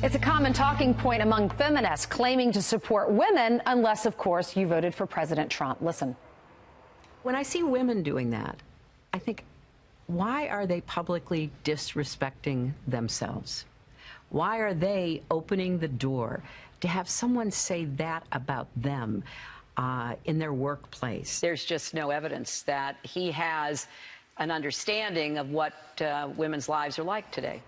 It's a common talking point among feminists claiming to support women, unless, of course, you voted for President Trump. Listen. When I see women doing that, I think, why are they publicly disrespecting themselves? Why are they opening the door to have someone say that about them in their workplace? There's just no evidence that he has an understanding of what women's lives are like today.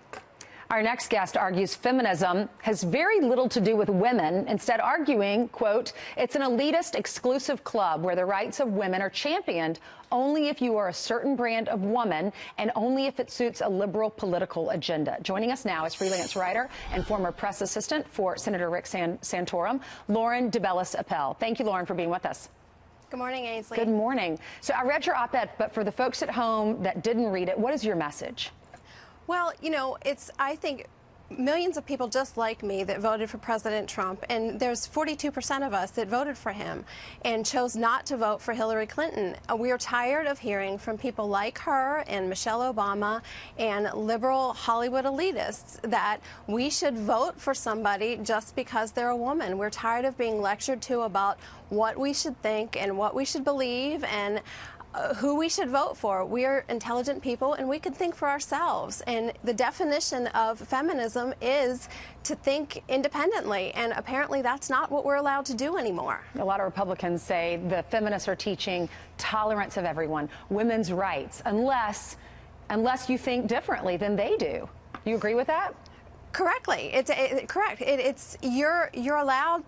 Our next guest argues feminism has very little to do with women, instead arguing, quote, it's an elitist, exclusive club where the rights of women are championed only if you are a certain brand of woman and only if it suits a liberal political agenda. Joining us now is freelance writer and former press assistant for Senator Rick Santorum, Lauren DeBellis-Appel. Thank you, Lauren, for being with us. Good morning, Ainsley. Good morning. So I read your op-ed, but for the folks at home that didn't read it, what is your message? Well, you know, I think millions of people just like me that voted for President Trump, and there's 42% of us that voted for him and chose not to vote for Hillary Clinton. We are tired of hearing from people like her and Michelle Obama and liberal Hollywood elitists that we should vote for somebody just because they're a woman. We're tired of being lectured to about what we should think and what we should believe and who we should vote for. We are intelligent people and we can think for ourselves. And the definition of feminism is to think independently. And apparently that's not what we're allowed to do anymore. A lot of Republicans say the feminists are teaching tolerance of everyone, women's rights, unless you think differently than they do. Do you agree with that? Correctly, correct. You're allowed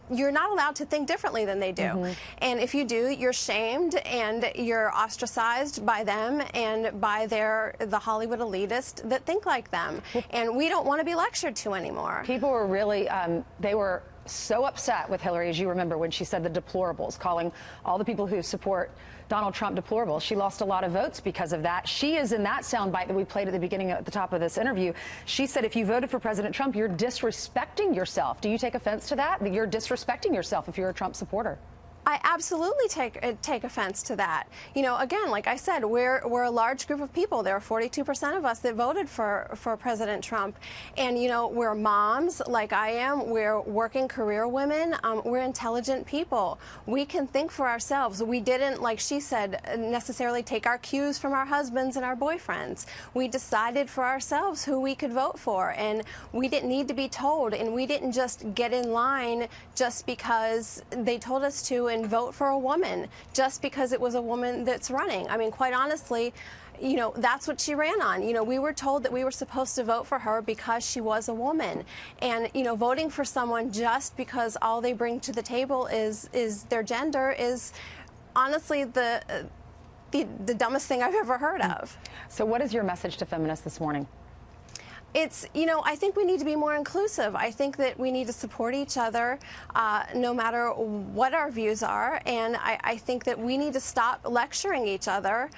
you're not allowed to think differently than they do, and if you do, you're shamed and you're ostracized by them and by the Hollywood elitists that think like them, and we don't want to be lectured to anymore. People were really they were so upset with Hillary, as you remember, when she said the deplorables, calling all the people who support Donald Trump deplorable. She lost a lot of votes because of that. She is in that soundbite that we played at the beginning, at the top of this interview. She said if you voted for President Trump, you're disrespecting yourself. Do you take offense to that? That you're disrespecting yourself if you're a Trump supporter? I absolutely take offense to that. You know, again, like I said, we're a large group of people. There are 42% of us that voted for President Trump, and you know, we're moms like I am. We're working career women. We're intelligent people. We can think for ourselves. We didn't, like she said, necessarily take our cues from our husbands and our boyfriends. We decided for ourselves who we could vote for, and we didn't need to be told. And we didn't just get in line just because they told us to and vote for a woman just because it was a woman that's running. I mean, quite honestly, you know, that's what she ran on. You know, we were told that we were supposed to vote for her because she was a woman. And, you know, voting for someone just because all they bring to the table is their gender is honestly the dumbest thing I've ever heard of. So what is your message to feminists this morning? It's, you know, I think we need to be more inclusive. I think that we need to support each other no matter what our views are. And I think that we need to stop lecturing each other.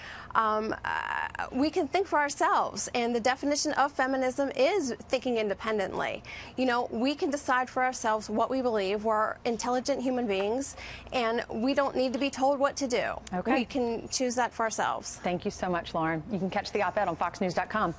We can think for ourselves. And the definition of feminism is thinking independently. You know, we can decide for ourselves what we believe. We're intelligent human beings, and we don't need to be told what to do. Okay. We can choose that for ourselves. Thank you so much, Lauren. You can catch the op-ed on foxnews.com.